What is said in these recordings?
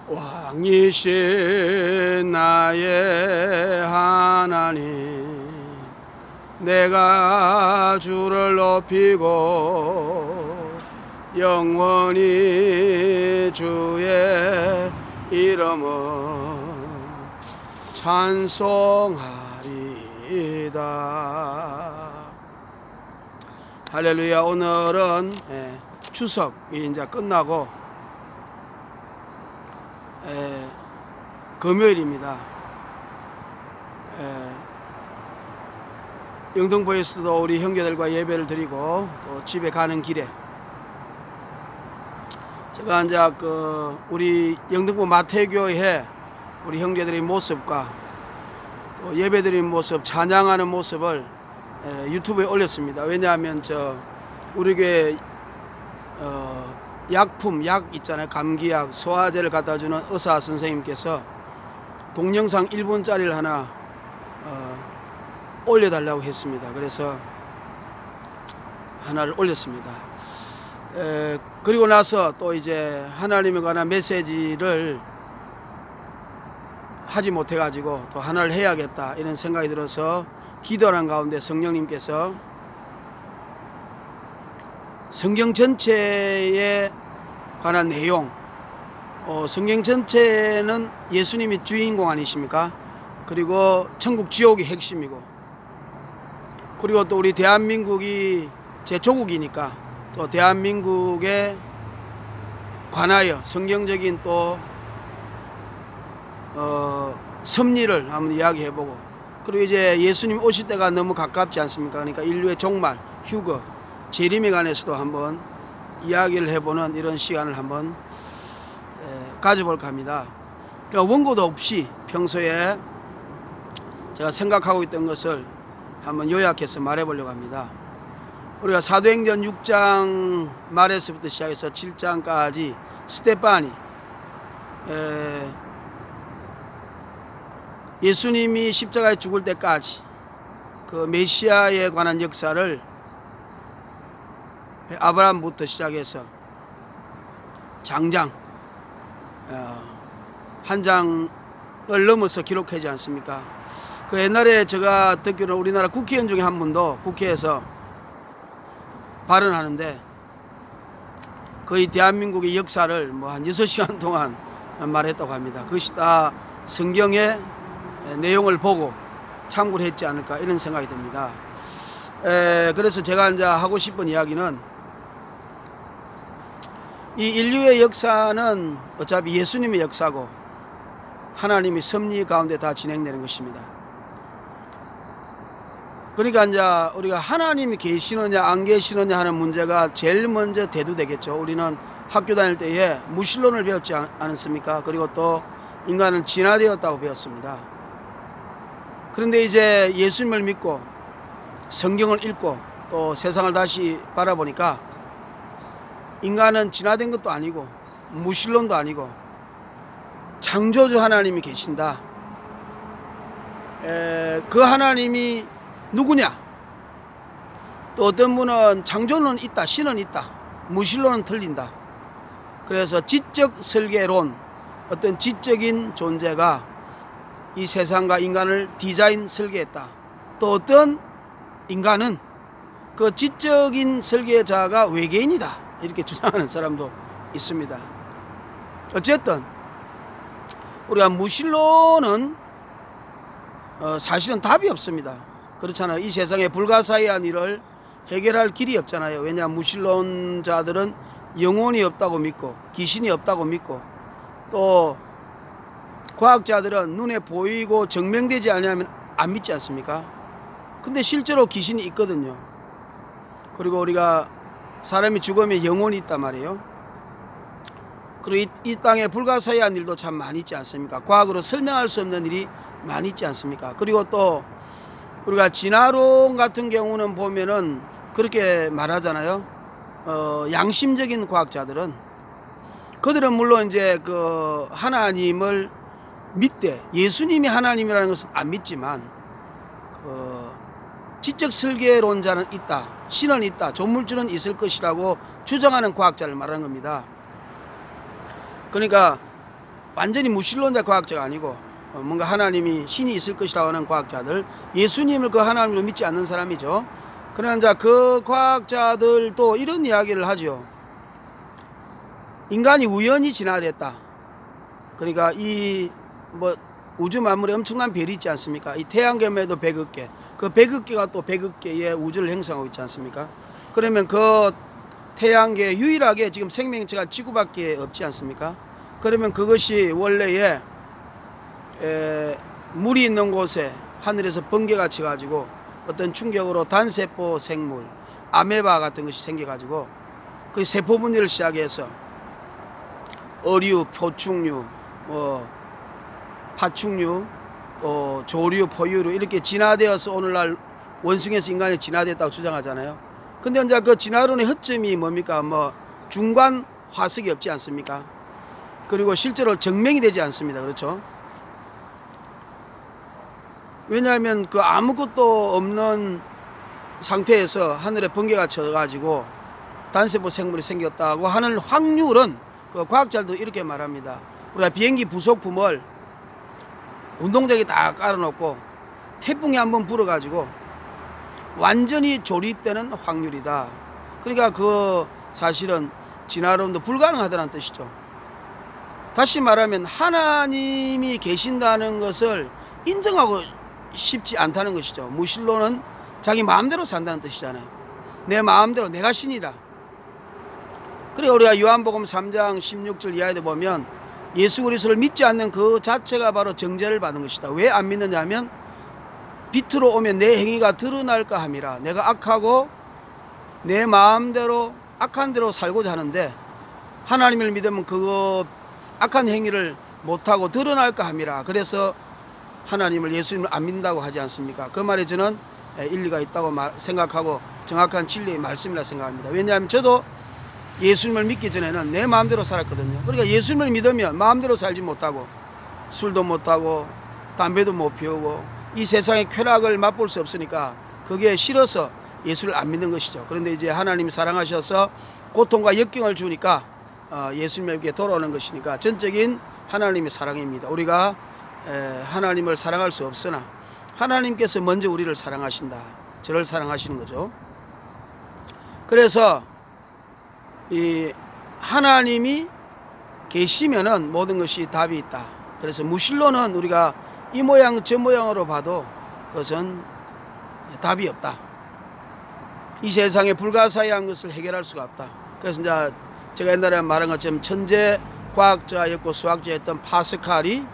왕이신 나의 하나님, 내가 주를 높이고 영원히 주의 이름을 찬송하리이다. 할렐루야. 오늘은 추석이 이제 끝나고 금요일입니다. 영등포에서도 우리 형제들과 예배를 드리고 또 집에 가는 길에 제가 이제 우리 영등포 마태교회 우리 형제들의 모습과 또 예배드리는 모습, 찬양하는 모습을 유튜브에 올렸습니다. 왜냐하면 우리 교회 약 있잖아요. 감기약, 소화제를 갖다 주는 의사 선생님께서 동영상 1분짜리를 하나 올려달라고 했습니다. 그래서 하나를 올렸습니다. 그리고 나서 또 이제 하나님에 관한 메시지를 하지 못해 가지고 또 하나를 해야겠다 이런 생각이 들어서 기도하는 가운데 성령님께서 성경 전체에 관한 내용, 성경 전체는 예수님이 주인공 아니십니까? 그리고 천국 지옥이 핵심이고, 그리고 또 우리 대한민국이 제 조국이니까 또 대한민국에 관하여 성경적인 또 섭리를 한번 이야기해보고, 그리고 이제 예수님 오실 때가 너무 가깝지 않습니까? 그러니까 인류의 종말, 휴거, 재림에 관해서도 한번 이야기를 해보는 이런 시간을 한번 가져볼까 합니다. 그러니까 원고도 없이 평소에 제가 생각하고 있던 것을 한번 요약해서 말해보려고 합니다. 우리가 사도행전 6장 말에서부터 시작해서 7장까지 스데반이 예수님이 십자가에 죽을 때까지 그 메시아에 관한 역사를 아브라함부터 시작해서 장장 한 장을 넘어서 기록하지 않습니까? 그 옛날에 제가 듣기로는 우리나라 국회의원 중에 한 분도 국회에서 발언하는데 거의 대한민국의 역사를 뭐 한 6시간 동안 말했다고 합니다. 그것이 다 성경의 내용을 보고 참고를 했지 않을까 이런 생각이 듭니다. 그래서 제가 이제 하고 싶은 이야기는 이 인류의 역사는 어차피 예수님의 역사고 하나님의 섭리 가운데 다 진행되는 것입니다. 그러니까 이제 우리가 하나님이 계시느냐 안 계시느냐 하는 문제가 제일 먼저 대두되겠죠. 우리는 학교 다닐 때에 무신론을 배웠지 않았습니까? 그리고 또 인간은 진화되었다고 배웠습니다. 그런데 이제 예수님을 믿고 성경을 읽고 또 세상을 다시 바라보니까 인간은 진화된 것도 아니고 무신론도 아니고 창조주 하나님이 계신다. 그 하나님이 누구냐? 또 어떤 분은 창조는 있다, 신은 있다, 무신론은 틀린다. 그래서 지적 설계론, 어떤 지적인 존재가 이 세상과 인간을 디자인 설계했다. 또 어떤 인간은 그 지적인 설계자가 외계인이다 이렇게 주장하는 사람도 있습니다. 어쨌든 우리가 무신론은 사실은 답이 없습니다. 그렇잖아요. 이 세상에 불가사의한 일을 해결할 길이 없잖아요. 왜냐하면 무신론자들은 영혼이 없다고 믿고 귀신이 없다고 믿고 또 과학자들은 눈에 보이고 증명되지 않으면 안 믿지 않습니까? 근데 실제로 귀신이 있거든요. 그리고 우리가 사람이 죽으면 영혼이 있단 말이에요. 그리고 이 땅에 불가사의한 일도 참 많이 있지 않습니까? 과학으로 설명할 수 없는 일이 많이 있지 않습니까? 그리고 또 우리가 진화론 같은 경우는 보면은 그렇게 말하잖아요. 양심적인 과학자들은 그들은 물론 이제 그 하나님을 믿되 예수님이 하나님이라는 것은 안 믿지만 지적 설계론자는 있다, 신은 있다, 조물주는 있을 것이라고 주장하는 과학자를 말하는 겁니다. 그러니까 완전히 무신론자 과학자가 아니고 뭔가 하나님이 신이 있을 것이라고 하는 과학자들, 예수님을 그 하나님으로 믿지 않는 사람이죠. 그러나 이제 그 과학자들도 이런 이야기를 하죠. 인간이 우연히 진화됐다. 그러니까 이 뭐 우주 만물에 엄청난 별이 있지 않습니까? 이 태양계에도 100억 개, 그 100억 개가 또 100억 개의 우주를 형성하고 있지 않습니까? 그러면 그 태양계 유일하게 지금 생명체가 지구밖에 없지 않습니까? 그러면 그것이 원래의 물이 있는 곳에 하늘에서 번개가 쳐가지고 어떤 충격으로 단세포 생물, 아메바 같은 것이 생겨가지고 그 세포 분열을 시작해서 어류, 표충류, 파충류, 조류, 포유류 이렇게 진화되어서 오늘날 원숭이에서 인간이 진화됐다고 주장하잖아요. 근데 이제 그 진화론의 허점이 뭡니까? 중간 화석이 없지 않습니까? 그리고 실제로 증명이 되지 않습니다. 그렇죠? 왜냐하면 그 아무것도 없는 상태에서 하늘에 번개가 쳐가지고 단세포 생물이 생겼다고 하는 확률은 그 과학자들도 이렇게 말합니다. 우리가 비행기 부속품을 운동장에 다 깔아놓고 태풍이 한번 불어가지고 완전히 조립되는 확률이다. 그러니까 그 사실은 진화론도 불가능하다는 뜻이죠. 다시 말하면 하나님이 계신다는 것을 인정하고 쉽지 않다는 것이죠. 무신론은 자기 마음대로 산다는 뜻이잖아요. 내 마음대로 내가 신이라. 그래 우리가 요한복음 3장 16절 이하에도 보면 예수 그리스도를 믿지 않는 그 자체가 바로 정죄를 받은 것이다. 왜 안 믿느냐 하면 빛으로 오면 내 행위가 드러날까 함이라. 내가 악하고 내 마음대로 악한 대로 살고자 하는데 하나님을 믿으면 그거 악한 행위를 못하고 드러날까 함이라. 그래서 하나님을 예수님을 안 믿는다고 하지 않습니까? 그 말에 저는 일리가 있다고 생각하고 정확한 진리의 말씀이라 생각합니다. 왜냐하면 저도 예수님을 믿기 전에는 내 마음대로 살았거든요. 그러니까 예수님을 믿으면 마음대로 살지 못하고 술도 못하고 담배도 못 피우고 이 세상의 쾌락을 맛볼 수 없으니까 그게 싫어서 예수를 안 믿는 것이죠. 그런데 이제 하나님이 사랑하셔서 고통과 역경을 주니까 예수님에게 돌아오는 것이니까 전적인 하나님의 사랑입니다. 우리가 하나님을 사랑할 수 없으나 하나님께서 먼저 우리를 사랑하신다. 저를 사랑하시는 거죠. 그래서 이 하나님이 계시면은 모든 것이 답이 있다. 그래서 무신론은 우리가 이 모양 저 모양으로 봐도 그것은 답이 없다. 이 세상에 불가사의한 것을 해결할 수가 없다. 그래서 이제 제가 옛날에 말한 것처럼 천재 과학자였고 수학자였던 파스칼이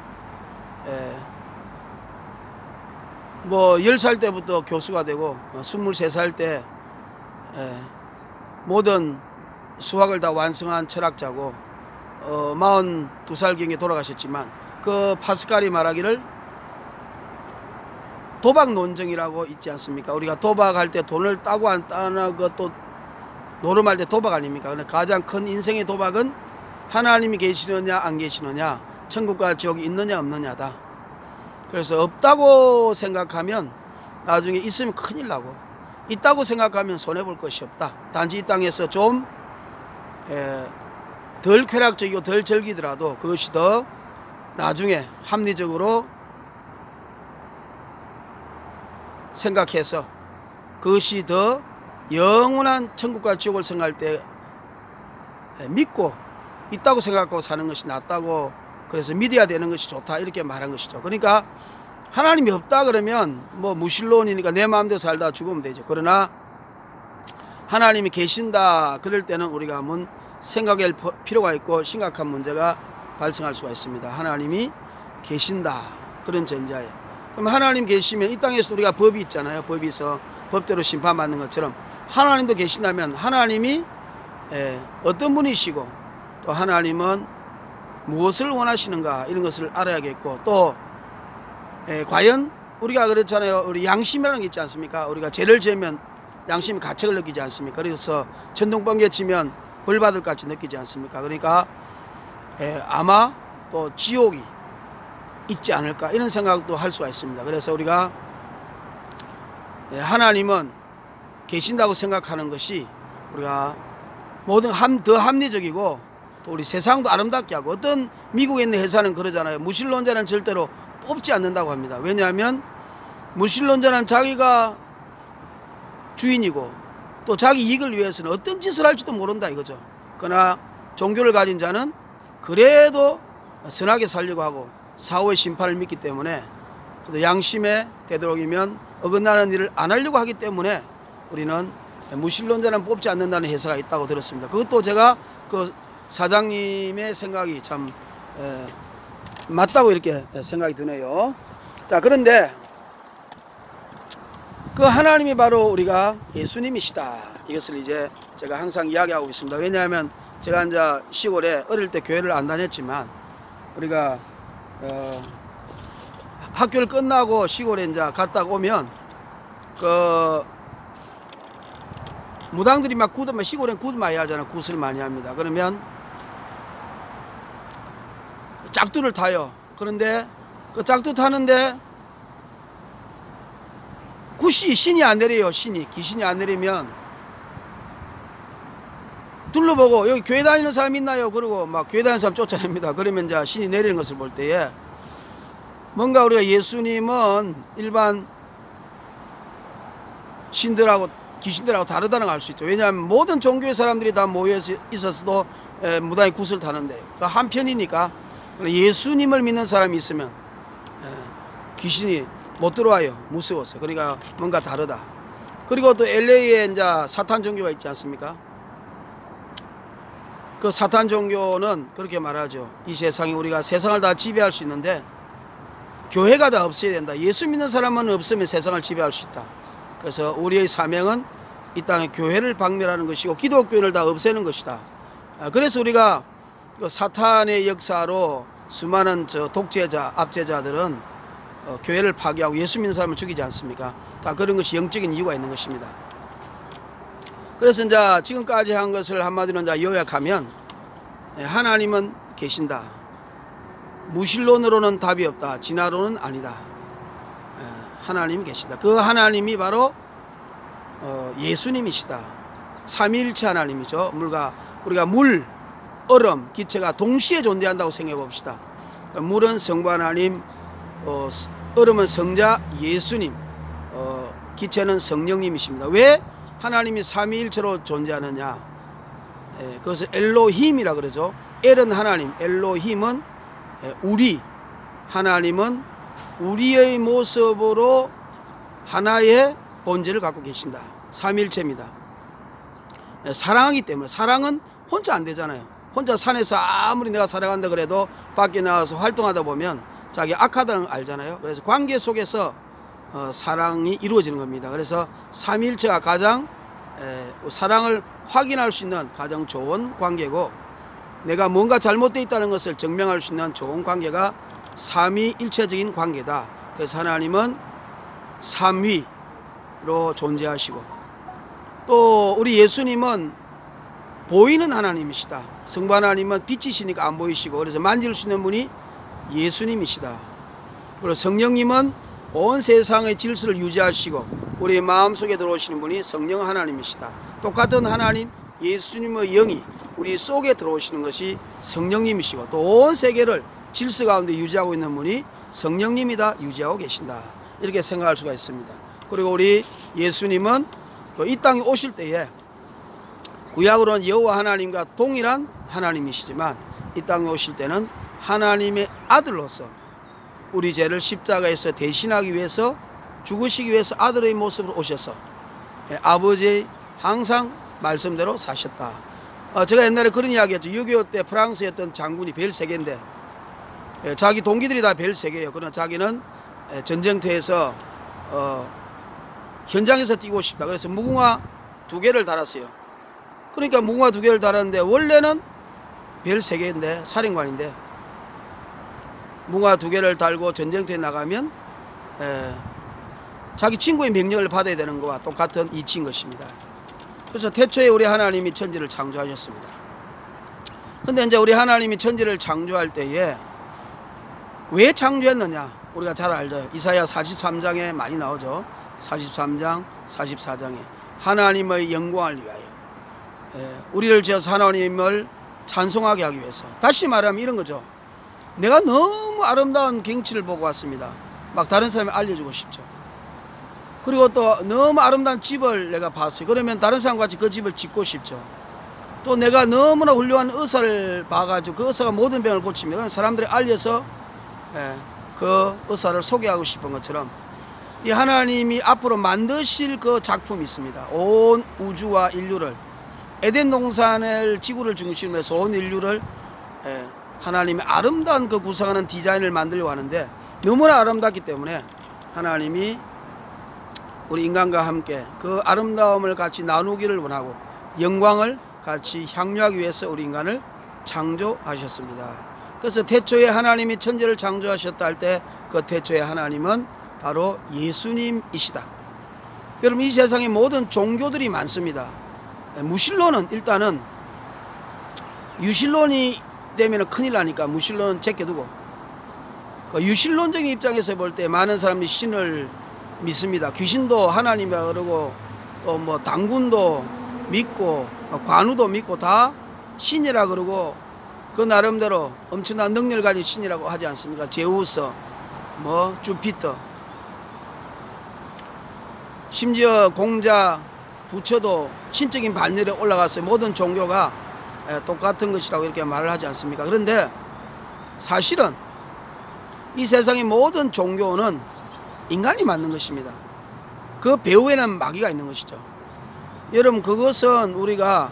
10살 때부터 교수가 되고 23살 때 모든 수학을 다 완성한 철학자고 42살경에 돌아가셨지만 그 파스칼이 말하기를 도박 논증이라고 있지 않습니까? 우리가 도박할 때 돈을 따고 안 따나 그것도 노름할 때 도박 아닙니까? 근데 가장 큰 인생의 도박은 하나님이 계시느냐 안 계시느냐, 천국과 지옥이 있느냐 없느냐다. 그래서 없다고 생각하면 나중에 있으면 큰일 나고 있다고 생각하면 손해볼 것이 없다. 단지 이 땅에서 좀 덜 쾌락적이고 덜 즐기더라도 그것이 더 나중에 합리적으로 생각해서 그것이 더 영원한 천국과 지옥을 생각할 때 믿고 있다고 생각하고 사는 것이 낫다고, 그래서 믿어야 되는 것이 좋다 이렇게 말한 것이죠. 그러니까 하나님이 없다 그러면 무신론이니까 내 마음대로 살다 죽으면 되죠. 그러나 하나님이 계신다 그럴 때는 우리가 한번 생각할 필요가 있고 심각한 문제가 발생할 수가 있습니다. 하나님이 계신다 그런 전제하에. 그럼 하나님 계시면 이 땅에서 우리가 법이 있잖아요. 법에서 법대로 심판받는 것처럼 하나님도 계신다면 하나님이 어떤 분이시고 또 하나님은 무엇을 원하시는가 이런 것을 알아야겠고, 또 과연 우리가 그렇잖아요. 우리 양심이라는 게 있지 않습니까? 우리가 죄를 지으면 양심이 가책을 느끼지 않습니까? 그래서 천둥번개 치면 벌 받을 것 같이 느끼지 않습니까? 그러니까 아마 또 지옥이 있지 않을까 이런 생각도 할 수가 있습니다. 그래서 우리가 하나님은 계신다고 생각하는 것이 우리가 모든 더 합리적이고 또 우리 세상도 아름답게 하고, 어떤 미국에 있는 회사는 그러잖아요. 무신론자는 절대로 뽑지 않는다고 합니다. 왜냐하면 무신론자는 자기가 주인이고 또 자기 이익을 위해서는 어떤 짓을 할지도 모른다 이거죠. 그러나 종교를 가진 자는 그래도 선하게 살려고 하고 사후의 심판을 믿기 때문에, 양심에 되도록이면 어긋나는 일을 안 하려고 하기 때문에 우리는 무신론자는 뽑지 않는다는 회사가 있다고 들었습니다. 그것도 제가 그 사장님의 생각이 참 맞다고 이렇게 생각이 드네요. 자, 그런데 그 하나님이 바로 우리가 예수님이시다. 이것을 이제 제가 항상 이야기하고 있습니다. 왜냐하면 제가 이제 시골에 어릴 때 교회를 안 다녔지만, 우리가 학교를 끝나고 시골에 이제 갔다 오면 그 무당들이 막 시골엔 굿 많이 하잖아요. 굿을 많이 합니다. 그러면 짝두를 타요. 그런데 그 짝두 타는데 신이 안 내려요. 귀신이 안 내리면 둘러보고 여기 교회 다니는 사람 있나요? 그러고 막 교회 다니는 사람 쫓아냅니다. 그러면 이제 신이 내리는 것을 볼 때에 뭔가 우리가 예수님은 일반 신들하고 귀신들하고 다르다는 걸 알 수 있죠. 왜냐하면 모든 종교의 사람들이 다 모여 있었어도 무당이 굿을 타는데 그 한편이니까, 예수님을 믿는 사람이 있으면 귀신이 못 들어와요. 무서워서. 그러니까 뭔가 다르다. 그리고 또 LA에 이제 사탄 종교가 있지 않습니까? 그 사탄 종교는 그렇게 말하죠. 이 세상에 우리가 세상을 다 지배할 수 있는데 교회가 다 없어야 된다. 예수 믿는 사람만 없으면 세상을 지배할 수 있다. 그래서 우리의 사명은 이 땅에 교회를 박멸하는 것이고 기독교를 다 없애는 것이다. 그래서 우리가 그 사탄의 역사로 수많은 독재자, 압제자들은 교회를 파괴하고 예수 믿는 사람을 죽이지 않습니까? 다 그런 것이 영적인 이유가 있는 것입니다. 그래서 이제 지금까지 한 것을 한마디로 이제 요약하면, 하나님은 계신다. 무신론으로는 답이 없다. 진화론은 아니다. 하나님이 계신다. 그 하나님이 바로 예수님이시다. 삼위일체 하나님이죠. 우리가 물, 얼음, 기체가 동시에 존재한다고 생각해 봅시다. 물은 성부 하나님, 얼음은 성자 예수님, 기체는 성령님이십니다. 왜 하나님이 삼위일체로 존재하느냐? 그것을 엘로힘이라 그러죠. 엘은 하나님, 엘로힘은 우리, 하나님은 우리의 모습으로 하나의 본질을 갖고 계신다. 삼위일체입니다. 사랑하기 때문에. 사랑은 혼자 안 되잖아요. 혼자 산에서 아무리 내가 사랑한다 그래도 밖에 나와서 활동하다 보면 자기 악하다는 걸 알잖아요. 그래서 관계 속에서 사랑이 이루어지는 겁니다. 그래서 삼위일체가 가장 사랑을 확인할 수 있는 가장 좋은 관계고, 내가 뭔가 잘못되어 있다는 것을 증명할 수 있는 좋은 관계가 삼위일체적인 관계다. 그래서 하나님은 삼위로 존재하시고, 또 우리 예수님은 보이는 하나님이시다. 성부 하나님은 빛이시니까 안 보이시고, 그래서 만질 수 있는 분이 예수님이시다. 그리고 성령님은 온 세상의 질서를 유지하시고 우리 마음속에 들어오시는 분이 성령 하나님이시다. 똑같은 하나님 예수님의 영이 우리 속에 들어오시는 것이 성령님이시고, 또 온 세계를 질서 가운데 유지하고 있는 분이 성령님이다. 유지하고 계신다. 이렇게 생각할 수가 있습니다. 그리고 우리 예수님은 이 땅에 오실 때에 구약으로는 여호와 하나님과 동일한 하나님이시지만 이 땅에 오실 때는 하나님의 아들로서 우리 죄를 십자가에서 대신하기 위해서, 죽으시기 위해서 아들의 모습으로 오셔서 아버지의 항상 말씀대로 사셨다. 제가 옛날에 그런 이야기 했죠. 6.25 때 프랑스였던 장군이 벨 3개인데 자기 동기들이 다 벨 3개예요. 그러나 자기는 전쟁터에서 현장에서 뛰고 싶다. 그래서 무궁화 2개를 달았어요. 그러니까 무궁화 2개를 달았는데 원래는 벨 3개인데 사령관인데 무궁화 2개를 달고 전쟁터에 나가면 자기 친구의 명령을 받아야 되는 것과 똑같은 이치인 것입니다. 그래서 태초에 우리 하나님이 천지를 창조하셨습니다. 근데 이제 우리 하나님이 천지를 창조할 때에 왜 창조했느냐? 우리가 잘 알죠. 이사야 43장에 많이 나오죠. 43장, 44장에 하나님의 영광을 위하여, 우리를 지어서 하나님을 찬송하게 하기 위해서. 다시 말하면 이런 거죠. 내가 너무 아름다운 경치를 보고 왔습니다. 막 다른 사람이 알려주고 싶죠. 그리고 또 너무 아름다운 집을 내가 봤어요. 그러면 다른 사람과 같이 그 집을 짓고 싶죠. 또 내가 너무나 훌륭한 의사를 봐가지고 그 의사가 모든 병을 고칩니다. 그럼 사람들이 알려서 그 의사를 소개하고 싶은 것처럼 이 하나님이 앞으로 만드실 그 작품이 있습니다. 온 우주와 인류를, 에덴 동산을 지구를 중심으로 해서 온 인류를 하나님의 아름다운 그 구성하는 디자인을 만들려고 하는데, 너무나 아름답기 때문에 하나님이 우리 인간과 함께 그 아름다움을 같이 나누기를 원하고 영광을 같이 향유하기 위해서 우리 인간을 창조하셨습니다. 그래서 태초에 하나님이 천지를 창조하셨다 할 때 그 태초에 하나님은 바로 예수님이시다. 여러분, 이 세상에 모든 종교들이 많습니다. 무신론은 일단은 유신론이 되면 큰일 나니까 무신론은 제껴두고, 그 유신론적인 입장에서 볼 때 많은 사람들이 신을 믿습니다. 귀신도 하나님이라 그러고 또 뭐 당군도 믿고 관우도 믿고 다 신이라 그러고 그 나름대로 엄청난 능력을 가진 신이라고 하지 않습니까? 제우스, 뭐 주피터, 심지어 공자, 부처도 신적인 반열에 올라가서 모든 종교가 똑같은 것이라고 이렇게 말을 하지 않습니까? 그런데 사실은 이 세상의 모든 종교는 인간이 만든 것입니다. 그 배후에는 마귀가 있는 것이죠. 여러분, 그것은 우리가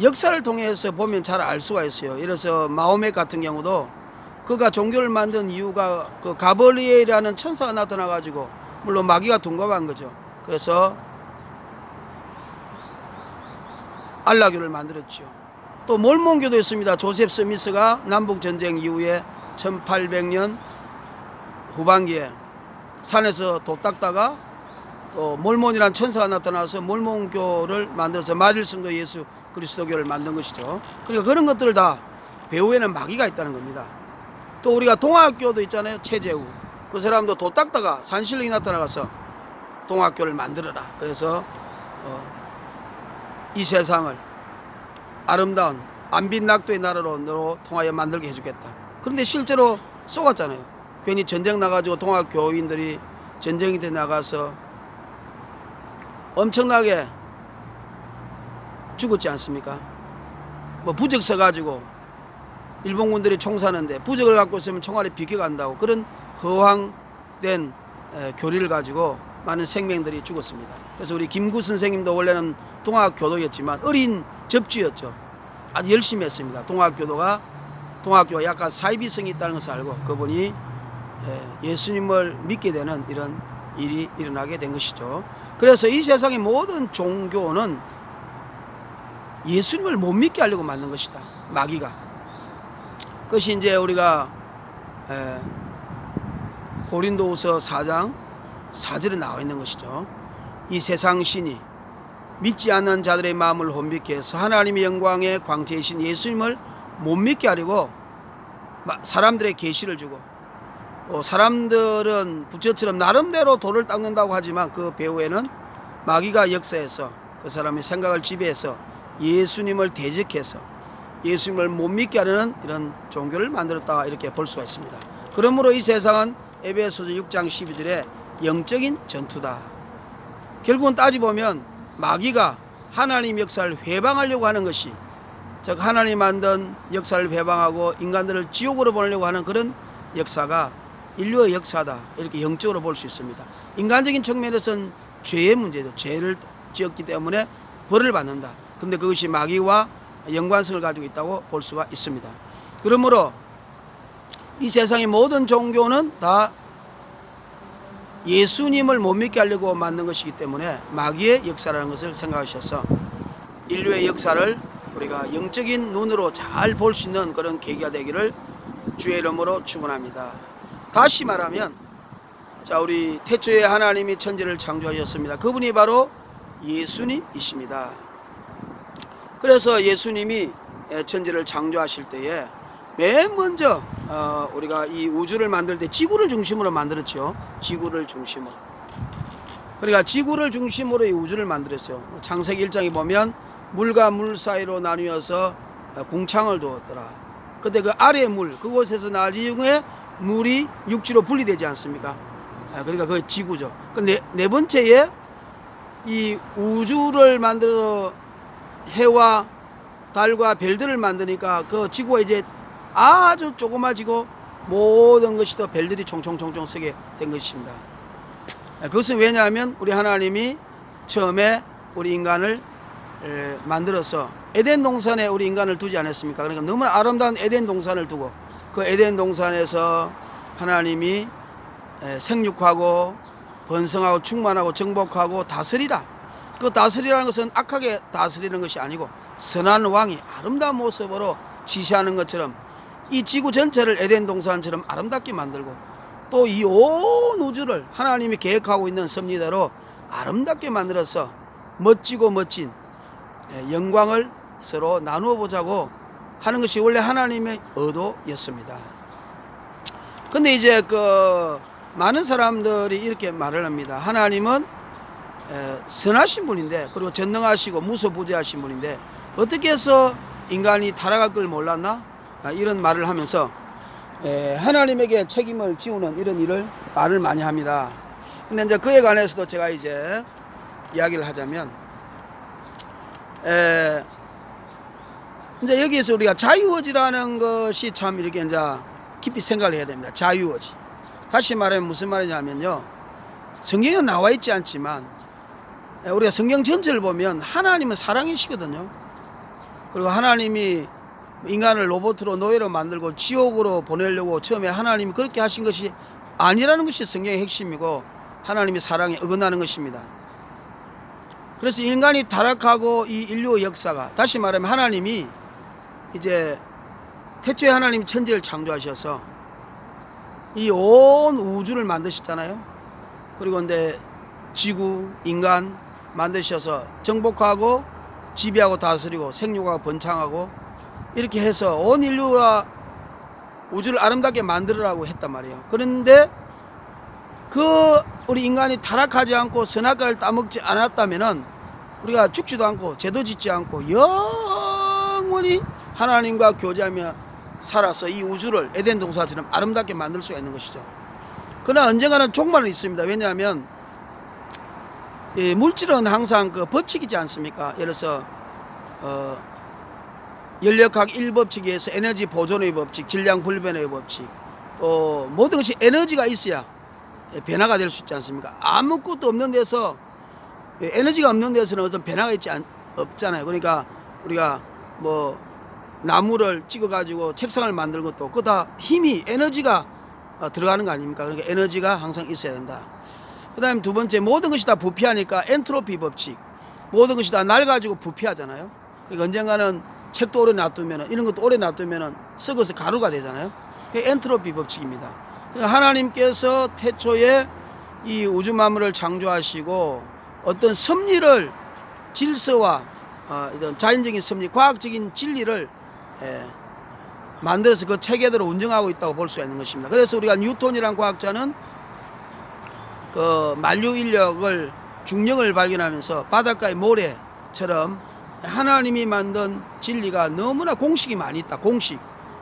역사를 통해서 보면 잘 알 수가 있어요. 예를 들어서 마호멧 같은 경우도 그가 종교를 만든 이유가 그 가브리엘이라는 천사가 나타나 가지고, 물론 마귀가 둔갑한 거죠. 그래서 알라교를 만들었죠. 또 몰몬교도 있습니다. 조셉 스미스가 남북전쟁 이후에 1800년 후반기에 산에서 도 닦다가 또 몰몬이라는 천사가 나타나서 몰몬교를 만들어서 마릴성도 예수 그리스도교를 만든 것이죠. 그러니까 그런 것들을 다 배후에는 마귀가 있다는 겁니다. 또 우리가 동학교도 있잖아요. 최재우, 그 사람도 도 닦다가 산신령이 나타나서 동학교를 만들어라. 그래서 이 세상을 아름다운 안빈낙도의 나라로 너로 통하여 만들게 해주겠다. 그런데 실제로 쏘갔잖아요. 괜히 전쟁 나가지고 동학교인들이 전쟁이 돼 나가서 엄청나게 죽었지 않습니까? 뭐 부적 써가지고 일본군들이 총 사는데 부적을 갖고 있으면 총알이 비켜간다고, 그런 허황된 교리를 가지고 많은 생명들이 죽었습니다. 그래서 우리 김구 선생님도 원래는 동학교도였지만 어린 접주였죠. 아주 열심히 했습니다. 동학교가 약간 사이비성이 있다는 것을 알고 그분이 예수님을 믿게 되는 이런 일이 일어나게 된 것이죠. 그래서 이 세상의 모든 종교는 예수님을 못 믿게 하려고 만든 것이다. 마귀가. 그것이 이제 우리가 고린도후서 4장 4절에 나와 있는 것이죠. 이 세상 신이 믿지 않는 자들의 마음을 혼미케 해서 하나님의 영광의 광채이신 예수님을 못 믿게 하려고 사람들의 계시를 주고, 또 사람들은 부처처럼 나름대로 돌을 닦는다고 하지만 그 배후에는 마귀가 역사해서 그 사람의 생각을 지배해서 예수님을 대적해서 예수님을 못 믿게 하려는 이런 종교를 만들었다, 이렇게 볼 수가 있습니다. 그러므로 이 세상은 에베소서 6장 12절에 영적인 전투다. 결국은 따지보면 마귀가 하나님 역사를 회방하려고 하는 것이, 즉 하나님 만든 역사를 회방하고 인간들을 지옥으로 보내려고 하는 그런 역사가 인류의 역사다, 이렇게 영적으로 볼 수 있습니다. 인간적인 측면에서는 죄의 문제죠. 죄를 지었기 때문에 벌을 받는다. 근데 그것이 마귀와 연관성을 가지고 있다고 볼 수가 있습니다. 그러므로 이 세상의 모든 종교는 다 예수님을 못 믿게 하려고 만든 것이기 때문에 마귀의 역사라는 것을 생각하셔서 인류의 역사를 우리가 영적인 눈으로 잘 볼 수 있는 그런 계기가 되기를 주의 이름으로 축원합니다. 다시 말하면, 자, 우리 태초에 하나님이 천지를 창조하셨습니다. 그분이 바로 예수님이십니다. 그래서 예수님이 천지를 창조하실 때에 맨 먼저 우리가 이 우주를 만들 때 지구를 중심으로 만들었죠. 지구를 중심으로. 그러니까 지구를 중심으로 이 우주를 만들었어요. 창세기 1장에 보면 물과 물 사이로 나뉘어서 궁창을 두었더라. 그때 그 아래 물 그곳에서 나중에 물이 육지로 분리되지 않습니까? 그러니까 그 지구죠. 그 네 번째에 이 우주를 만들어 해와 달과 별들을 만드니까 그 지구가 이제 아주 조그마지고 모든 것이 더 별들이 총총총총 서게 된 것입니다. 그것은 왜냐하면 우리 하나님이 처음에 우리 인간을 만들어서 에덴 동산에 우리 인간을 두지 않았습니까? 그러니까 너무나 아름다운 에덴 동산을 두고 그 에덴 동산에서 하나님이 생육하고 번성하고 충만하고 정복하고 다스리라. 그 다스리라는 것은 악하게 다스리는 것이 아니고 선한 왕이 아름다운 모습으로 지시하는 것처럼 이 지구 전체를 에덴 동산처럼 아름답게 만들고 또 이 온 우주를 하나님이 계획하고 있는 섭리대로 아름답게 만들어서 멋지고 멋진 영광을 서로 나누어 보자고 하는 것이 원래 하나님의 의도였습니다. 근데 이제 그 많은 사람들이 이렇게 말을 합니다. 하나님은 선하신 분인데 그리고 전능하시고 무소부재하신 분인데 어떻게 해서 인간이 타락할 걸 몰랐나? 이런 말을 하면서 하나님에게 책임을 지우는 이런 일을 말을 많이 합니다. 근데 이제 그에 관해서도 제가 이제 이야기를 하자면 이제 여기에서 우리가 자유의지라는 것이 참 이렇게 이제 깊이 생각을 해야 됩니다. 자유의지. 다시 말하면 무슨 말이냐면요. 성경에 나와 있지 않지만 우리가 성경 전체를 보면 하나님은 사랑이시거든요. 그리고 하나님이 인간을 로봇으로 노예로 만들고 지옥으로 보내려고 처음에 하나님이 그렇게 하신 것이 아니라는 것이 성경의 핵심이고 하나님의 사랑에 어긋나는 것입니다. 그래서 인간이 타락하고 이 인류의 역사가 다시 말하면 하나님이 이제 태초에 하나님이 천지를 창조하셔서 이 온 우주를 만드셨잖아요. 그리고 이제 지구, 인간 만드셔서 정복하고 지배하고 다스리고 생육하고 번창하고 이렇게 해서 온 인류와 우주를 아름답게 만들으라고 했단 말이에요. 그런데 그 우리 인간이 타락하지 않고 선악과를 따먹지 않았다면은 우리가 죽지도 않고 죄도 짓지 않고 영원히 하나님과 교제하며 살아서 이 우주를 에덴 동산처럼 아름답게 만들 수가 있는 것이죠. 그러나 언젠가는 종말은 있습니다. 왜냐하면 이 물질은 항상 그 법칙이지 않습니까? 예를 들어서 연력학 1법칙에 의해서 에너지 보존의 법칙, 질량 불변의 법칙, 또 모든 것이 에너지가 있어야 변화가 될 수 있지 않습니까? 아무것도 없는 데서 에너지가 없는 데서는 어떤 변화가 없잖아요. 그러니까 우리가 뭐 나무를 찍어 가지고 책상을 만드는 것도 그거 다 힘이 에너지가 들어가는 거 아닙니까? 그러니까 에너지가 항상 있어야 된다. 그 다음에 두 번째, 모든 것이 다 부피하니까 엔트로피 법칙, 모든 것이 다 낡아지고 부피하잖아요. 그러니까 언젠가는 책도 오래 놔두면 이런 것도 오래 놔두면 썩어서 가루가 되잖아요. 그게 엔트로피 법칙입니다. 그러니까 하나님께서 태초에 이 우주 만물을 창조하시고 어떤 섭리를 질서와 이런 자연적인 섭리, 과학적인 진리를 만들어서 그 체계대로 운영하고 있다고 볼 수가 있는 것입니다. 그래서 우리가 뉴턴이라는 과학자는 그 만류 인력을 중력을 발견하면서 바닷가의 모래처럼 하나님이 만든 진리가 너무나 공식이 많이 있다. 공식.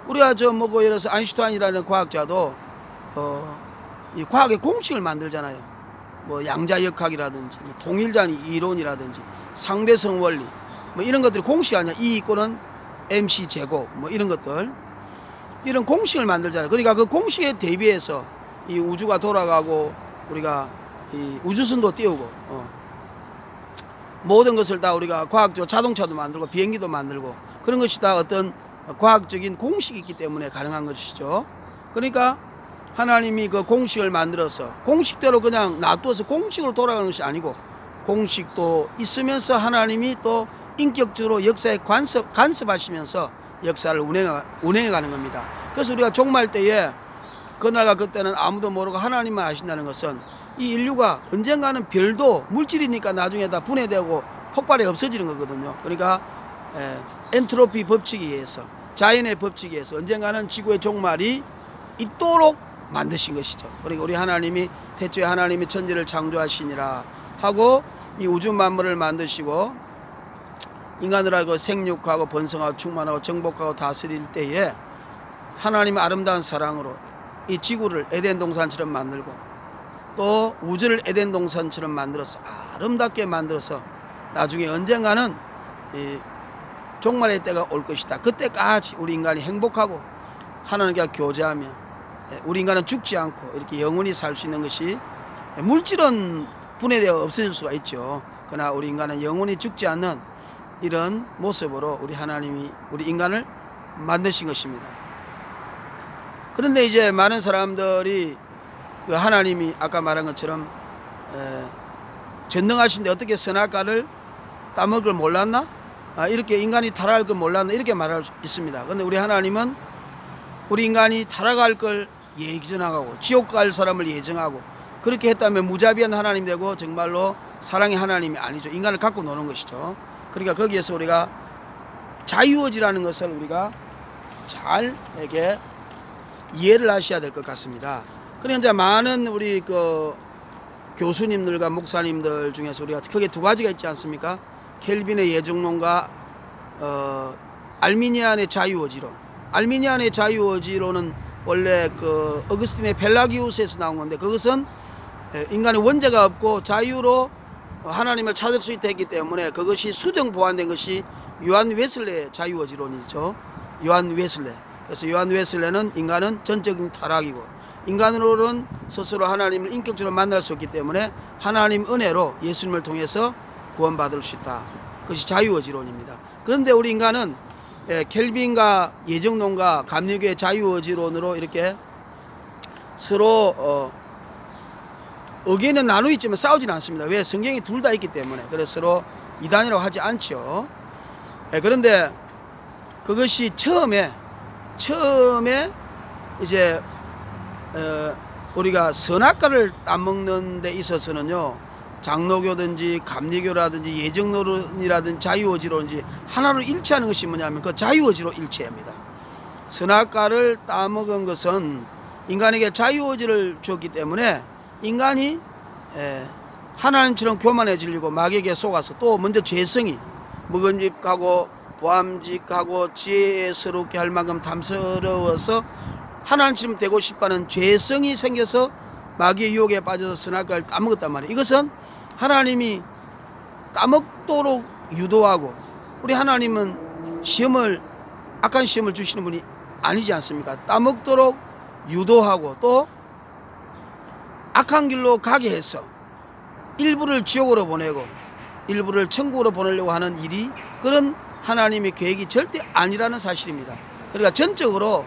우리가 예를 들어서 아인슈타인이라는 과학자도 이 과학의 공식을 만들잖아요. 뭐 양자역학이라든지 뭐 통일장 이론이라든지 상대성 원리 뭐 이런 것들이 공식 아니야. E 이꼬는 MC 제곱 뭐 이런 것들, 이런 공식을 만들잖아요. 그러니까 그 공식에 대비해서 이 우주가 돌아가고 우리가 이 우주선도 띄우고 모든 것을 다 우리가 과학적으로 자동차도 만들고 비행기도 만들고 그런 것이 다 어떤 과학적인 공식이 있기 때문에 가능한 것이죠. 그러니까 하나님이 그 공식을 만들어서 공식대로 그냥 놔두어서 공식으로 돌아가는 것이 아니고 공식도 있으면서 하나님이 또 인격적으로 역사에 간섭하시면서 역사를 운행해가는 겁니다. 그래서 우리가 종말 때에 그날과 그때는 아무도 모르고 하나님만 아신다는 것은 이 인류가 언젠가는 별도 물질이니까 나중에 다 분해되고 폭발이 없어지는 거거든요. 그러니까 엔트로피 법칙에 의해서, 자연의 법칙에 의해서 언젠가는 지구의 종말이 있도록 만드신 것이죠. 그러니까 우리 하나님이 태초에 하나님이 천지를 창조하시니라 하고 이 우주 만물을 만드시고 인간을 하고 생육하고 번성하고 충만하고 정복하고 다스릴 때에 하나님의 아름다운 사랑으로 이 지구를 에덴 동산처럼 만들고 또 우주를 에덴 동산처럼 만들어서 아름답게 만들어서 나중에 언젠가는 이 종말의 때가 올 것이다. 그때까지 우리 인간이 행복하고 하나님과 교제하며 우리 인간은 죽지 않고 이렇게 영원히 살 수 있는 것이, 물질은 분해되어 없어질 수가 있죠. 그러나 우리 인간은 영원히 죽지 않는 이런 모습으로 우리 하나님이 우리 인간을 만드신 것입니다. 그런데 이제 많은 사람들이 그 하나님이 아까 말한 것처럼 전능하신데 어떻게 선악과를 따먹을 걸 몰랐나? 이렇게 인간이 타락할 걸 몰랐나? 이렇게 말할 수 있습니다. 그런데 우리 하나님은 우리 인간이 타락할 걸 예정하고 지옥 갈 사람을 예정하고 그렇게 했다면 무자비한 하나님이 되고 정말로 사랑의 하나님이 아니죠. 인간을 갖고 노는 것이죠. 그러니까 거기에서 우리가 자유의지라는 것을 우리가 잘 이렇게 이해를 하셔야 될 것 같습니다. 그러니까 이제 많은 우리 그 교수님들과 목사님들 중에서 우리가 크게 두 가지가 있지 않습니까? 켈빈의 예정론과 알미니안의 자유의지론. 알미니안의 자유의지론은 원래 그 어거스틴의 펠라기우스에서 나온 건데, 그것은 인간의 원죄가 없고 자유로 하나님을 찾을 수 있다 했기 때문에 그것이 수정 보완된 것이 요한 웨슬레의 자유의지론이죠. 요한 웨슬레. 그래서 요한 웨슬레는 인간은 전적인 타락이고 인간으로는 스스로 하나님을 인격적으로 만날 수 없기 때문에 하나님 은혜로 예수님을 통해서 구원받을 수 있다. 그것이 자유의지론입니다. 그런데 우리 인간은 켈빈과 예정론과 감리교의 자유의지론으로 이렇게 서로 의견은 나누어 있지만 싸우지는 않습니다. 왜? 성경이 둘 다 있기 때문에. 그래서 서로 이단이라고 하지 않죠. 그런데 그것이 처음에 이제 우리가 선악과를 따먹는 데 있어서는요, 장로교든지 감리교라든지 예정론이라든지 자유의지론인지 하나로 일치하는 것이 뭐냐면 그 자유의지로 일치합니다. 선악과를 따먹은 것은 인간에게 자유의지를 줬기 때문에 인간이 하나님처럼 교만해지려고 마귀에게 속아서 또 먼저 죄성이 묵은집하고 보암직하고 지혜스럽게 할 만큼 탐스러워서 하나님처럼 되고 싶다는 죄성이 생겨서 마귀의 유혹에 빠져서 선악과를 따먹었단 말이에요. 이것은 하나님이 따먹도록 유도하고, 우리 하나님은 악한 시험을 주시는 분이 아니지 않습니까? 따먹도록 유도하고 또 악한 길로 가게 해서 일부를 지옥으로 보내고 일부를 천국으로 보내려고 하는 일이, 그런 하나님의 계획이 절대 아니라는 사실입니다. 그러니까 전적으로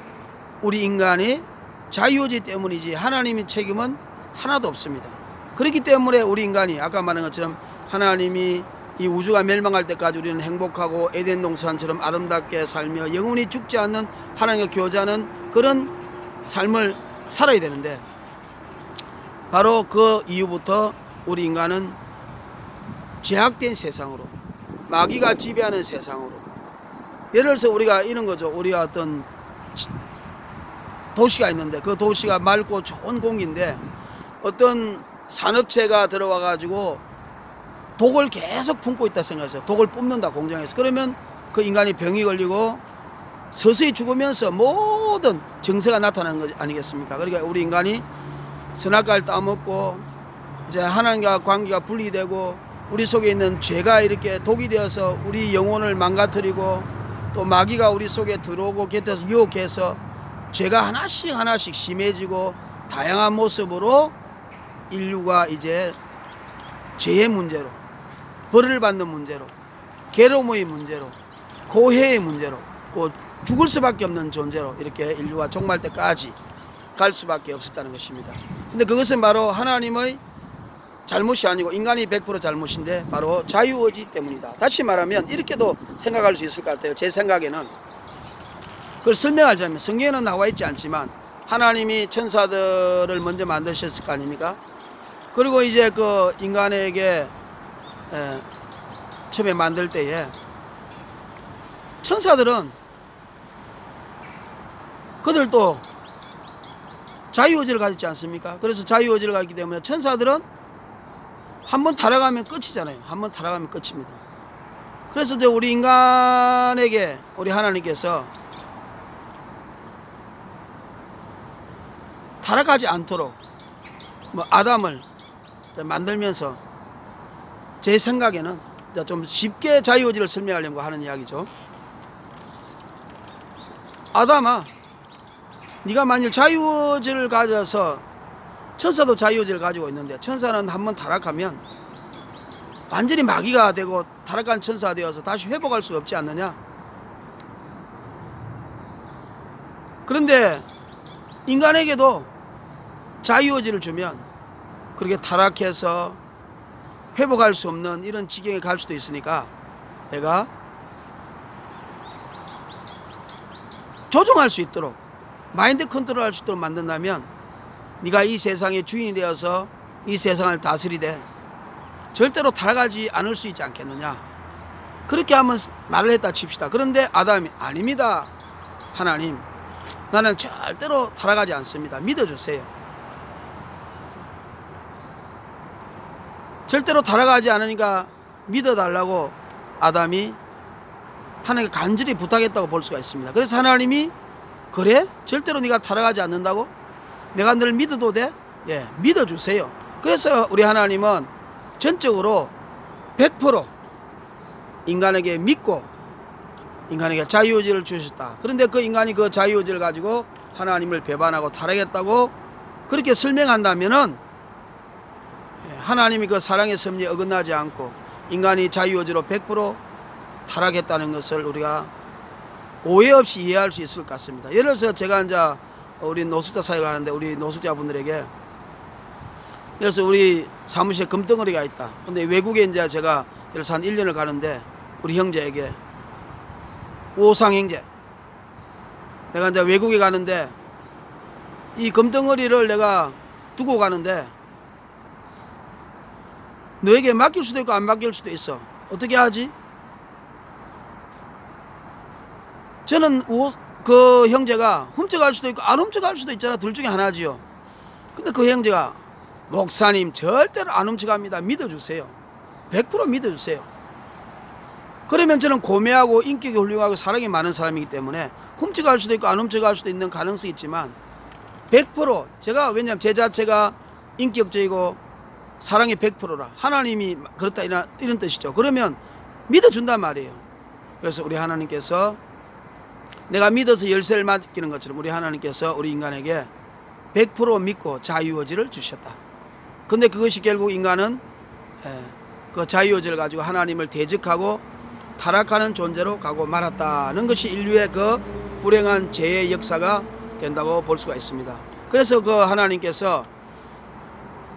우리 인간의 자유의지 때문이지 하나님의 책임은 하나도 없습니다. 그렇기 때문에 우리 인간이 아까 말한 것처럼 하나님이 이 우주가 멸망할 때까지 우리는 행복하고 에덴 동산처럼 아름답게 살며 영원히 죽지 않는 하나님과 교제하는 그런 삶을 살아야 되는데, 바로 그 이후부터 우리 인간은 제약된 세상으로, 마귀가 지배하는 세상으로, 예를 들어서 우리가 이런 거죠. 우리가 어떤 도시가 있는데 그 도시가 맑고 좋은 공기인데 어떤 산업체가 들어와 가지고 독을 계속 품고 있다 생각하세요. 독을 뿜는다, 공장에서. 그러면 그 인간이 병이 걸리고 서서히 죽으면서 모든 증세가 나타나는 것 아니겠습니까? 그러니까 우리 인간이 선악과를 따먹고 이제 하나님과 관계가 분리되고 우리 속에 있는 죄가 이렇게 독이 되어서 우리 영혼을 망가뜨리고 또 마귀가 우리 속에 들어오고 곁에서 유혹해서 죄가 하나씩 심해지고 다양한 모습으로 인류가 이제 죄의 문제로, 벌을 받는 문제로, 괴로움의 문제로, 고해의 문제로, 죽을 수밖에 없는 존재로 이렇게 인류가 종말 때까지 갈 수밖에 없었다는 것입니다. 근데 그것은 바로 하나님의 잘못이 아니고 인간이 100% 잘못인데 바로 자유의지 때문이다. 다시 말하면 이렇게도 생각할 수 있을 것 같아요. 제 생각에는 그걸 설명하자면, 성경에는 나와 있지 않지만 하나님이 천사들을 먼저 만드셨을 거 아닙니까? 그리고 이제 그 인간에게 처음에 만들 때에 천사들은 그들도 자유의지를 가졌지 않습니까? 그래서 자유의지를 가졌기 때문에 천사들은 한번 타락하면 끝이잖아요. 한번 타락하면 끝입니다. 그래서 이제 우리 인간에게 우리 하나님께서 타락하지 않도록 아담을 만들면서 제 생각에는 좀 쉽게 자유의지를 설명하려고 하는 이야기죠. 아담아, 네가 만일 자유의지를 가져서, 천사도 자유의지를 가지고 있는데 천사는 한번 타락하면 완전히 마귀가 되고 타락한 천사가 되어서 다시 회복할 수 없지 않느냐. 그런데 인간에게도 자유의지를 주면 그렇게 타락해서 회복할 수 없는 이런 지경에 갈 수도 있으니까 내가 조종할 수 있도록, 마인드 컨트롤할 수 있도록 만든다면 네가 이 세상의 주인이 되어서 이 세상을 다스리되 절대로 타락하지 않을 수 있지 않겠느냐. 그렇게 한번 말을 했다 칩시다. 그런데 아담이 아닙니다. 하나님, 나는 절대로 타락하지 않습니다. 믿어주세요. 절대로 타락하지 않으니까 믿어달라고 아담이 하나님께 간절히 부탁했다고 볼 수가 있습니다. 그래서 하나님이 그래? 절대로 네가 타락하지 않는다고? 내가 널 믿어도 돼? 예, 믿어주세요. 그래서 우리 하나님은 전적으로 100% 인간에게 믿고 인간에게 자유의지를 주셨다. 그런데 그 인간이 그 자유의지를 가지고 하나님을 배반하고 타락했다고 그렇게 설명한다면은 하나님이 그 사랑의 섭리에 어긋나지 않고 인간이 자유의지로 100% 타락했다는 것을 우리가 오해 없이 이해할 수 있을 것 같습니다. 예를 들어서 제가 이제 우리 노숙자 사역을 하는데 우리 노숙자분들에게, 예를 들어서 우리 사무실에 금덩어리가 있다. 근데 외국에 이제 제가 예를 들어서 한 1년을 가는데 우리 형제에게, 오상 형제, 내가 이제 외국에 가는데 이 금덩어리를 내가 두고 가는데 너에게 맡길 수도 있고 안 맡길 수도 있어. 어떻게 하지? 저는 그 형제가 훔쳐갈 수도 있고 안 훔쳐갈 수도 있잖아. 둘 중에 하나지요. 근데 그 형제가, 목사님 절대로 안 훔쳐갑니다. 믿어주세요. 100% 믿어주세요. 그러면 저는 고매하고 인격이 훌륭하고 사랑이 많은 사람이기 때문에 훔쳐갈 수도 있고 안 훔쳐갈 수도 있는 가능성이 있지만 100% 제가, 왜냐하면 제 자체가 인격적이고 사랑이 100%라 하나님이 그렇다 이런 뜻이죠. 그러면 믿어준단 말이에요. 그래서 우리 하나님께서 내가 믿어서 열쇠를 맡기는 것처럼 우리 하나님께서 우리 인간에게 100% 믿고 자유의지를 주셨다. 근데 그것이 결국 인간은 그 자유의지를 가지고 하나님을 대적하고 타락하는 존재로 가고 말았다는 것이 인류의 그 불행한 죄의 역사가 된다고 볼 수가 있습니다. 그래서 그 하나님께서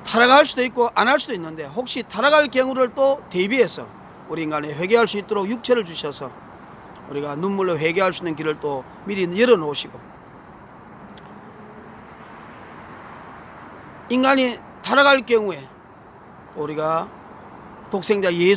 타락할 수도 있고 안 할 수도 있는데 혹시 타락할 경우를 또 대비해서 우리 인간이 회개할 수 있도록 육체를 주셔서 우리가 눈물로 회개할 수 있는 길을 또 미리 열어놓으시고, 인간이 타락할 경우에 우리가 독생자 예수